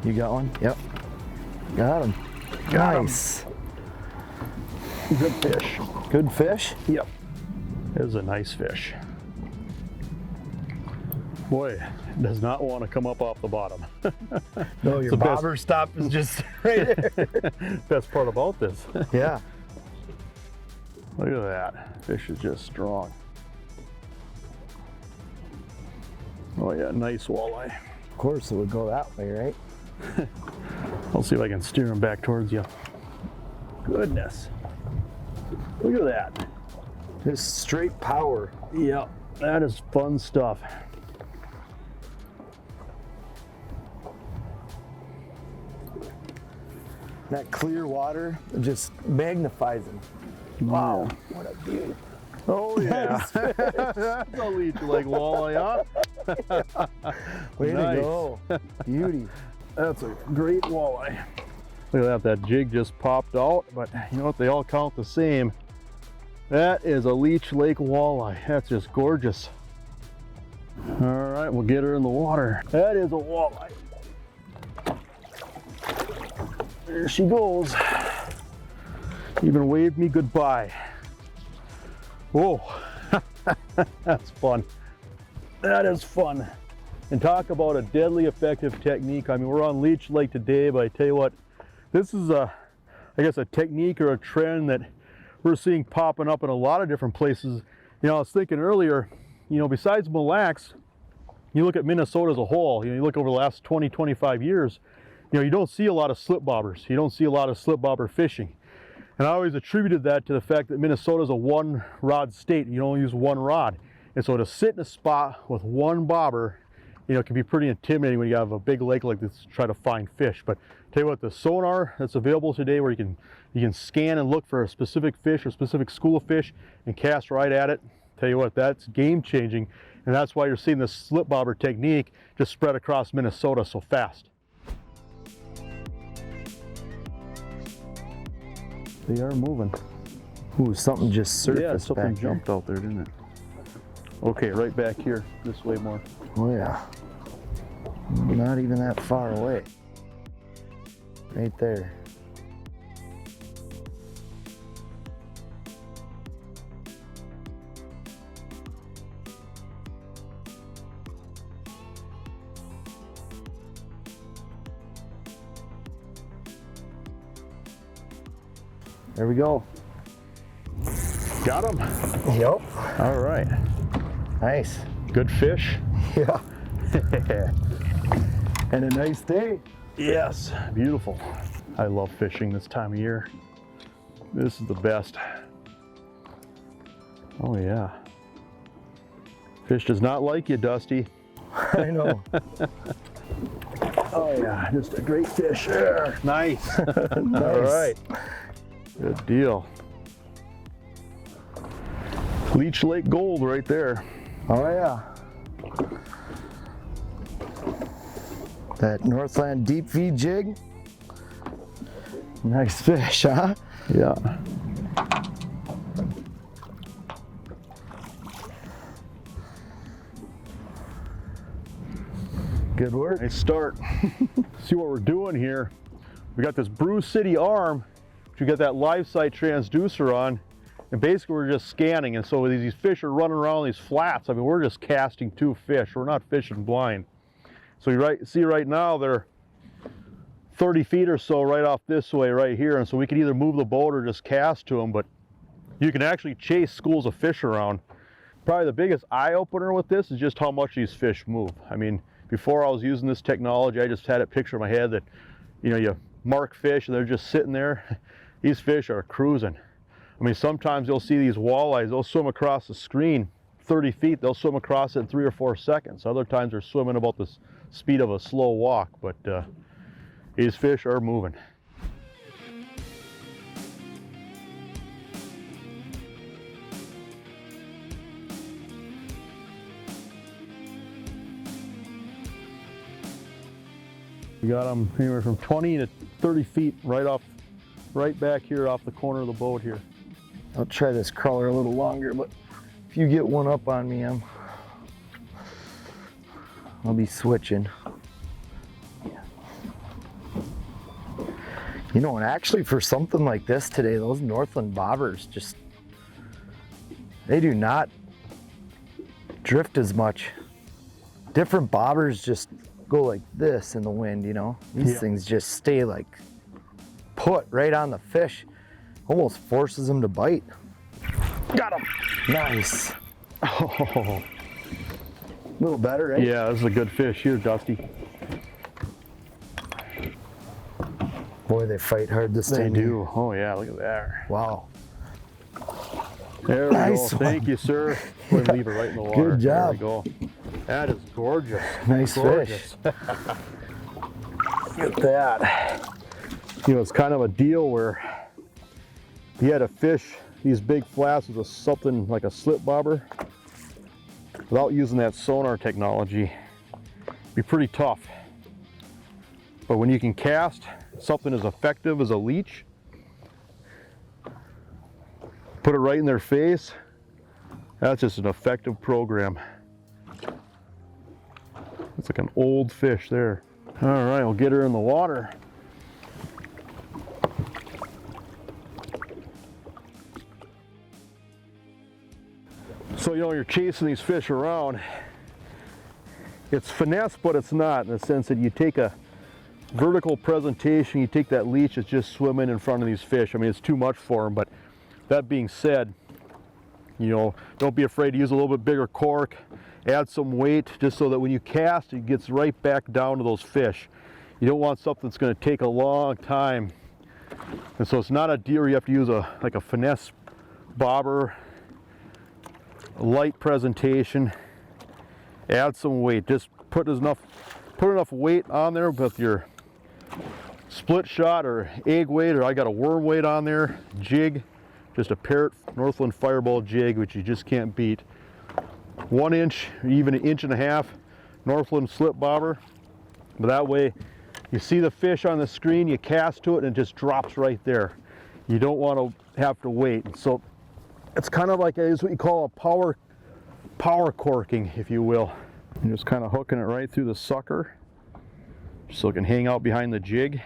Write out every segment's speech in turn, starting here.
You got one? Yep. Got him. Got Nice. Good fish. Good fish? Yep. It was a nice fish. Boy, does not want to come up off the bottom. No, your bobber stop is just right there. Best part about this. Yeah. Look at that. Fish is just strong. Oh yeah, nice walleye. Of course it would go that way, right? I'll see if I can steer him back towards you. Goodness. Look at that. Just straight power. Yep, that is fun stuff. That clear water just magnifies them. Wow, what a beauty. Oh yeah. That's a Leech Lake walleye, huh? Way Nice. to go. Beauty. That's a great walleye. Look at that, that jig just popped out, but you know what, they all count the same. That is a Leech Lake walleye. That's just gorgeous. All right, we'll get her in the water. That is a walleye. There she goes. Even waved me goodbye. Whoa, that's fun. That is fun. And talk about a deadly effective technique. I mean, we're on Leech Lake today, but I tell you what, this is I guess a technique or a trend that we're seeing popping up in a lot of different places. You know, I was thinking earlier, you know, besides Mille Lacs, you look at Minnesota as a whole, you know, you look over the last 20, 25 years, you know, you don't see a lot of slip bobbers. You don't see a lot of slip bobber fishing. And I always attributed that to the fact that Minnesota is a one rod state. You only use one rod. And so to sit in a spot with one bobber, you know, it can be pretty intimidating when you have a big lake like this to try to find fish. But tell you what, the sonar that's available today where you can scan and look for a specific fish or specific school of fish and cast right at it. Tell you what, that's game changing. And that's why you're seeing this slip bobber technique just spread across Minnesota so fast. They are moving. Ooh, something just surfaced. Yeah, something back jumped out there, didn't it? Okay, right back here, this way more. Oh yeah. Not even that far away. Right there. There we go. Got him? Yep. All right. Nice. Good fish? Yeah. And a nice day. Yes, beautiful. I love fishing this time of year. This is the best. Oh yeah. Fish does not like you, Dusty. I know. Oh yeah, just a great fish. There. Nice. Nice. All right. Good deal. Leech Lake gold right there. Oh yeah. That Northland deep feed jig. Nice fish, huh? Yeah. Good work. Nice start. See what we're doing here. We got this Brew City arm, which we got that live site transducer on, and basically we're just scanning. And so these fish are running around these flats. I mean, we're just casting two fish. We're not fishing blind. So you see right now they're 30 feet or so right off this way right here. And so we can either move the boat or just cast to them, but you can actually chase schools of fish around. Probably the biggest eye opener with this is just how much these fish move. I mean, before I was using this technology, I just had a picture in my head that, you know, you mark fish and they're just sitting there. These fish are cruising. I mean, sometimes you'll see these walleyes, they'll swim across the screen 30 feet, they'll swim across it in 3 or 4 seconds. Other times they're swimming about the speed of a slow walk, but these fish are moving. We got them anywhere from 20 to 30 feet right back here off the corner of the boat here. I'll try this crawler a little longer, but if you get one up on me, I'll be switching. You know, and actually for something like this today, those Northland bobbers just, they do not drift as much. Different bobbers just go like this in the wind, you know? These things just stay like put right on the fish. Almost forces them to bite. Got him. Nice. Oh, a little better, right? Yeah, this is a good fish here, Dusty. Boy, they fight hard this time. They do. Oh yeah, look at that. Wow. There we Nice go. one. Thank you, sir. We'll leave it right in the water. Good job. There we go. That is gorgeous. Nice gorgeous. fish. Look at that. You know, it's kind of a deal where you had to fish these big flats with something like a slip bobber without using that sonar technology. It'd be pretty tough. But when you can cast something as effective as a leech, put it right in their face, that's just an effective program. It's like an old fish there. All right, we'll get her in the water. So, you know, you're chasing these fish around. It's finesse, but it's not, in the sense that you take a vertical presentation, you take that leech that's just swimming in front of these fish. I mean, it's too much for them, but that being said, you know, don't be afraid to use a little bit bigger cork, add some weight, just so that when you cast, it gets right back down to those fish. You don't want something that's going to take a long time. And so it's not a deal where you have to use like a finesse bobber, a light presentation, add some weight. Just put enough weight on there with your split shot or egg weight, or I got a worm weight on there, jig, just a Parrot Northland Fireball jig, which you just can't beat. 1 inch, even 1.5 inches Northland slip bobber. But that way you see the fish on the screen, you cast to it, and it just drops right there. You don't want to have to wait. So it's kind of like it's what you call a power corking, if you will. You're just kind of hooking it right through the sucker so it can hang out behind the jig.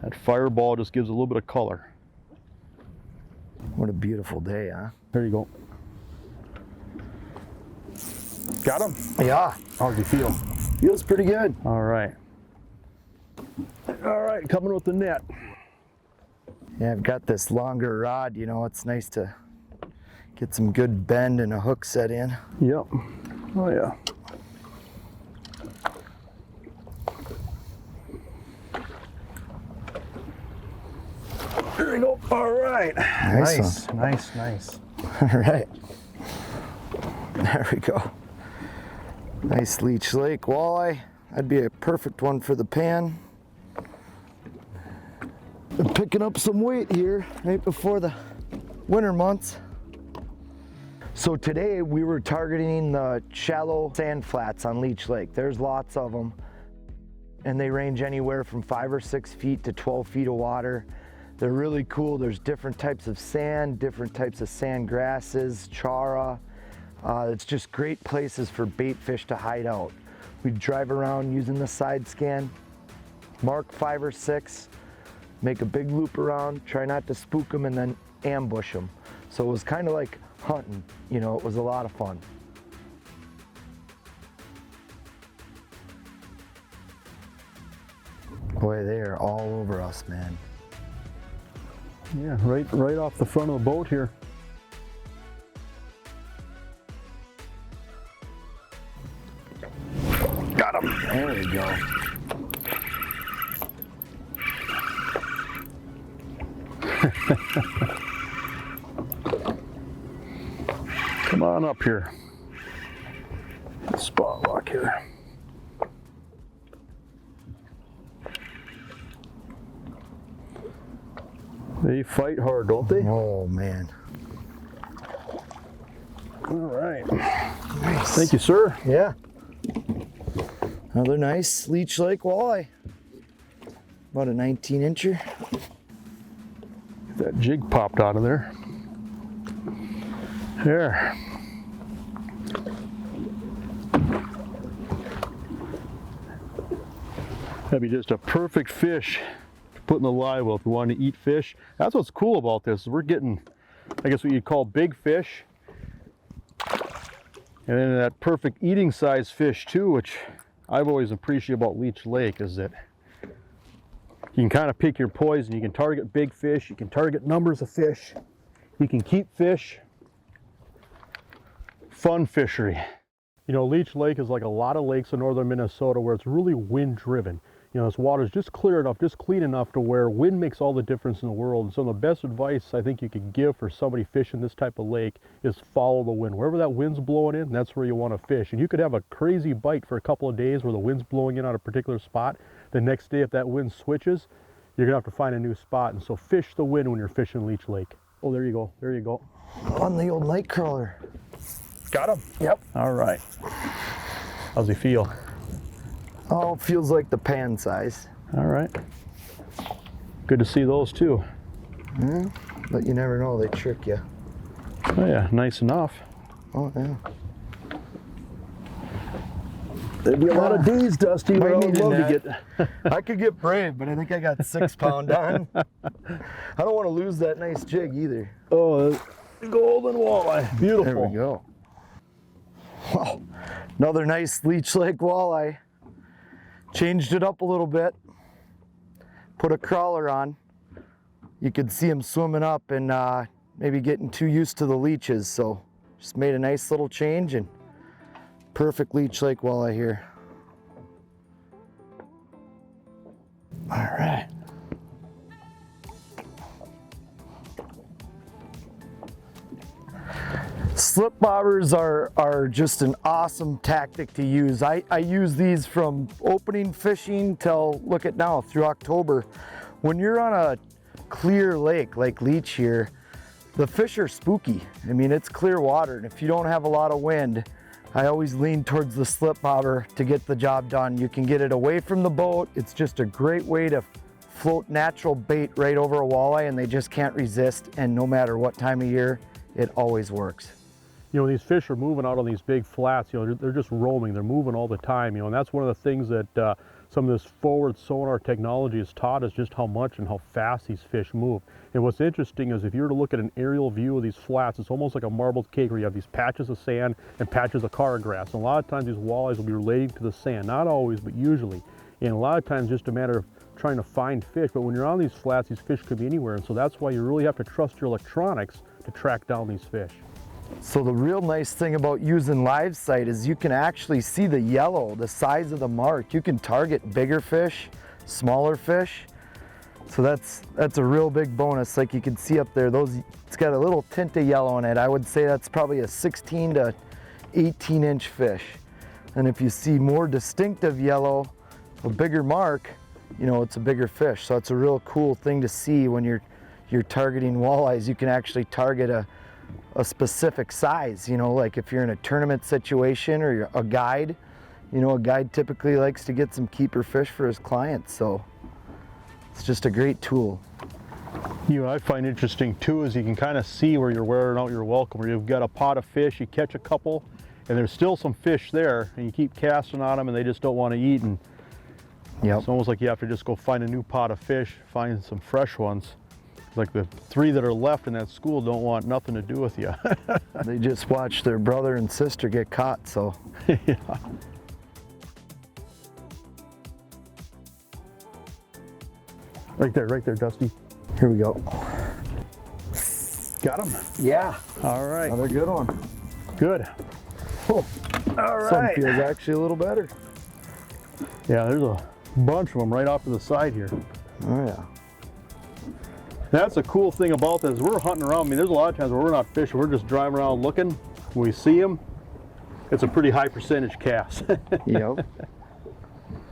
That fireball just gives a little bit of color. What a beautiful day, huh? There you go. Got him? Yeah. How's he feel? Feels pretty good. All right. All right, coming with the net. Yeah, I've got this longer rod, you know, it's nice to get some good bend and a hook set in. Yep. Oh yeah. There we go. All right. Nice. Nice. All right. There we go. Nice Leech Lake walleye. That'd be a perfect one for the pan. I'm picking up some weight here right before the winter months. So today we were targeting the shallow sand flats on Leech Lake. There's lots of them, and they range anywhere from 5 or 6 feet to 12 feet of water. They're really cool. There's different types of sand, different types of sand grasses, chara. It's just great places for bait fish to hide out. We drive around using the side scan, mark 5 or 6, make a big loop around, try not to spook them, and then ambush them. So it was kind of like hunting, you know, it was a lot of fun. Boy, they are all over us, man. Yeah, right off the front of the boat here. Got him. There we go. Come on up here. Spot lock here. They fight hard, don't they? Oh, man. All right. Nice. Thank you, sir. Yeah. Another nice Leech Lake walleye. About a 19-incher. That jig popped out of there. There. That'd be just a perfect fish put in the live well if we want to eat fish. That's what's cool about this, is we're getting, I guess what you'd call big fish. And then that perfect eating size fish too, which I've always appreciated about Leech Lake, is that you can kind of pick your poison. You can target big fish, you can target numbers of fish, you can keep fish. Fun fishery. You know, Leech Lake is like a lot of lakes in northern Minnesota where it's really wind driven. You know, this water is just clear enough, just clean enough to where wind makes all the difference in the world. And so the best advice I think you could give for somebody fishing this type of lake is follow the wind. Wherever that wind's blowing in, that's where you want to fish. And you could have a crazy bite for a couple of days where the wind's blowing in on a particular spot. The next day, if that wind switches, you're gonna have to find a new spot. And so fish the wind when you're fishing Leech Lake. Oh, there you go, there you go. On the old night crawler. Got him? Yep. All right. How's he feel? Oh, feels like the pan size. All right. Good to see those too. Yeah, but you never know, they trick you. Oh yeah, nice enough. Oh yeah. There'd be a lot of days, Dusty, where I would love to get. I could get brave, but I think I got 6 pound on. I don't want to lose that nice jig either. Oh, golden walleye. Beautiful. There we go. Wow, another nice Leech Lake walleye. Changed it up a little bit. Put a crawler on. You could see him swimming up and maybe getting too used to the leeches. So just made a nice little change and perfect Leech Lake walleye here. All right. Slip bobbers are just an awesome tactic to use. I use these from opening fishing till, look at now, through October. When you're on a clear lake like Leech here, the fish are spooky. I mean, it's clear water, and if you don't have a lot of wind, I always lean towards the slip bobber to get the job done. You can get it away from the boat. It's just a great way to float natural bait right over a walleye, and they just can't resist, and no matter what time of year, it always works. You know, these fish are moving out on these big flats, you know, they're just roaming, they're moving all the time, you know, and that's one of the things that some of this forward sonar technology has taught us, just how much and how fast these fish move. And what's interesting is if you were to look at an aerial view of these flats, it's almost like a marbled cake where you have these patches of sand and patches of car grass. And a lot of times these walleyes will be relating to the sand, not always, but usually. And a lot of times just a matter of trying to find fish, but when you're on these flats, these fish could be anywhere, and so that's why you really have to trust your electronics to track down these fish. So the real nice thing about using live sight is you can actually see the yellow, the size of the mark. You can target bigger fish, smaller fish. So that's a real big bonus. Like you can see up there, it's got a little tint of yellow in it. I would say that's probably a 16 to 18 inch fish. And if you see more distinctive yellow, a bigger mark, you know, it's a bigger fish. So it's a real cool thing to see when you're targeting walleyes. You can actually target a specific size, you know, like if you're in a tournament situation or you're a guide, you know, a guide typically likes to get some keeper fish for his clients, so it's just a great tool. You know, I find interesting too is you can kind of see where you're wearing out your welcome, where you've got a pot of fish, you catch a couple, and there's still some fish there, and you keep casting on them and they just don't want to eat, and it's almost like you have to just go find a new pot of fish, find some fresh ones. Like the 3 that are left in that school don't want nothing to do with you. They just watched their brother and sister get caught, so. Yeah. Right there, Dusty. Here we go. Got him? Yeah. All right. Another good one. Good. Oh, all right. Some feels actually a little better. Yeah, there's a bunch of them right off to the side here. Oh yeah. That's a cool thing about this. We're hunting around. I mean, there's a lot of times where we're not fishing. We're just driving around looking. When we see them, it's a pretty high percentage cast. Yep.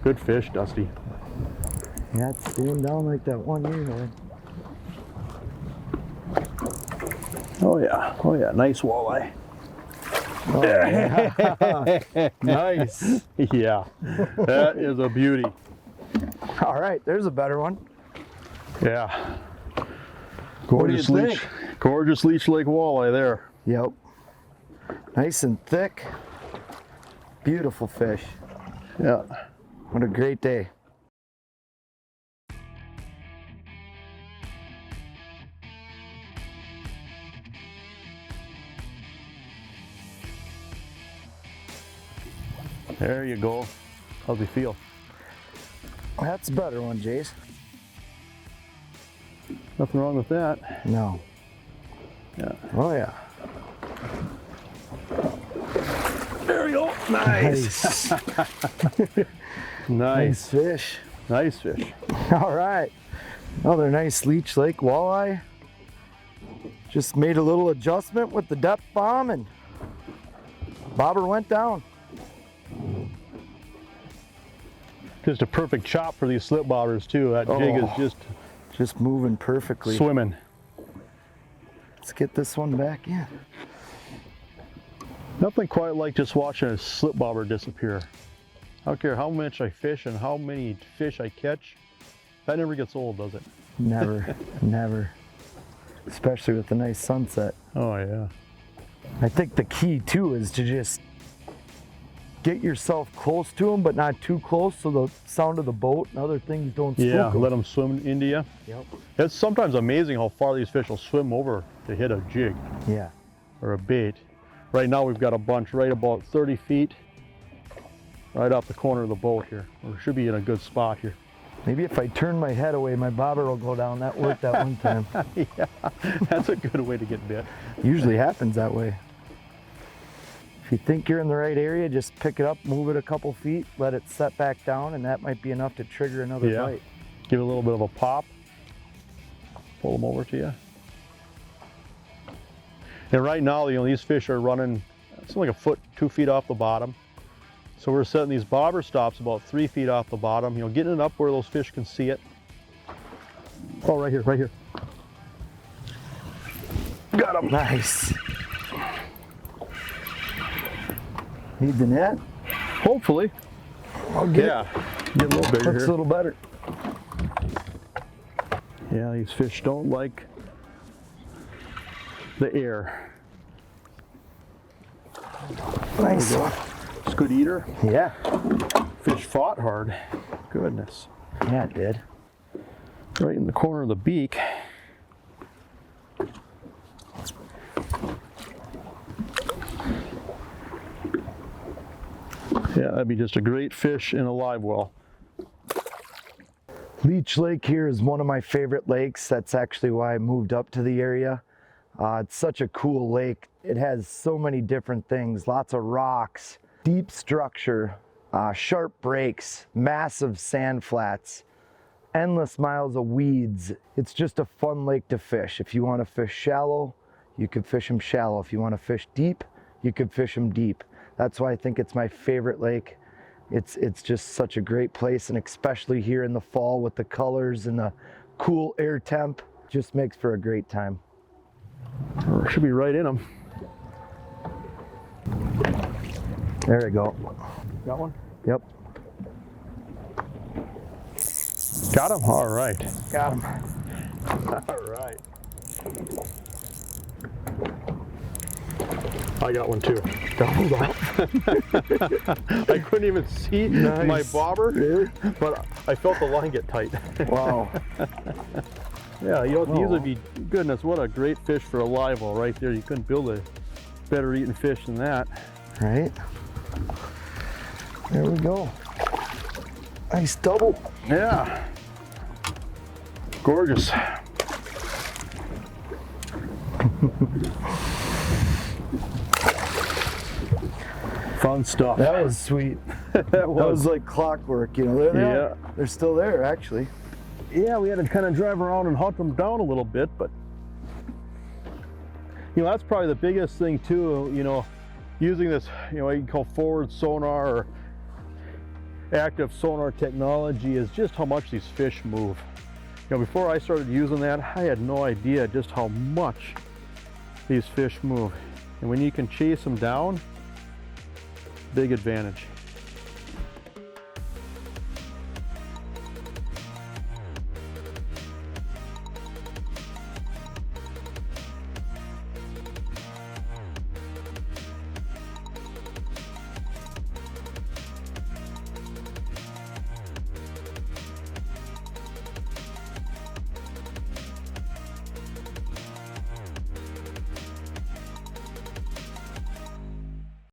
Good fish, Dusty. Yeah, it's staying down like that one year, Oh yeah, nice walleye. Oh, yeah. Nice. Yeah, that is a beauty. All right, there's a better one. Yeah. Gorgeous Leech Lake walleye there. Yep. Nice and thick. Beautiful fish. Yeah. What a great day. There you go. How's he feel? That's a better one, Jace. Nothing wrong with that. No. Yeah. Oh yeah. There we go. Nice. Nice Nice. fish. Nice fish. All right. Another nice Leech Lake walleye. Just made a little adjustment with the depth bomb and bobber went down. Just a perfect chop for these slip bobbers too. That jig is just moving perfectly. swimming. Let's get this one back in. Nothing quite like just watching a slip bobber disappear. I don't care how much I fish and how many fish I catch. That never gets old, does it? Never, never. Especially with the nice sunset. Oh yeah. I think the key too is to just get yourself close to them, but not too close so the sound of the boat and other things don't spook Yeah, them. let them swim into you. Yep. It's sometimes amazing how far these fish will swim over to hit a jig Yeah. or a bait. Right now we've got a bunch right about 30 feet right off the corner of the boat here. We should be in a good spot here. Maybe if I turn my head away, my bobber will go down. That worked that one time. Yeah, that's a good way to get bit. Usually happens that way. If you think you're in the right area, just pick it up, move it a couple feet, let it set back down, and that might be enough to trigger another bite. Give it a little bit of a pop. Pull them over to you. And right now, these fish are running something like a foot, 2 feet off the bottom. So we're setting these bobber stops about 3 feet off the bottom, getting it up where those fish can see it. Oh, right here, right here. Got him. Nice. Need the net? Hopefully. I'll get Get a little bigger Looks here. a little better. Yeah, these fish don't like the air. Nice. It's a good eater. Yeah. Fish fought hard. Goodness. Yeah, it did. Right in the corner of the beak. Yeah, that'd be just a great fish in a live well. Leech Lake here is one of my favorite lakes. That's actually why I moved up to the area. It's such a cool lake. It has so many different things, lots of rocks, deep structure, sharp breaks, massive sand flats, endless miles of weeds. It's just a fun lake to fish. If you want to fish shallow, you can fish them shallow. If you want to fish deep, you can fish them deep. That's why I think it's my favorite lake. It's just such a great place, and especially here in the fall with the colors and the cool air temp, just makes for a great time. Should be right in them. There we go. Got one? Yep. Got him? All right. Got him. All right. I got one too. Doubled up. I couldn't even see my bobber, but I felt the line get tight. Wow. Yeah, these would be, goodness, what a great fish for a live well right there. You couldn't build a better eating fish than that. Right? There we go. Nice double. Yeah. Gorgeous. Fun stuff. That was sweet. That was like clockwork, There they are. They're still there, actually. Yeah, we had to kind of drive around and hunt them down a little bit, but that's probably the biggest thing too, using this, what you can call forward sonar or active sonar technology, is just how much these fish move. Before I started using that, I had no idea just how much these fish move. And when you can chase them down, big advantage.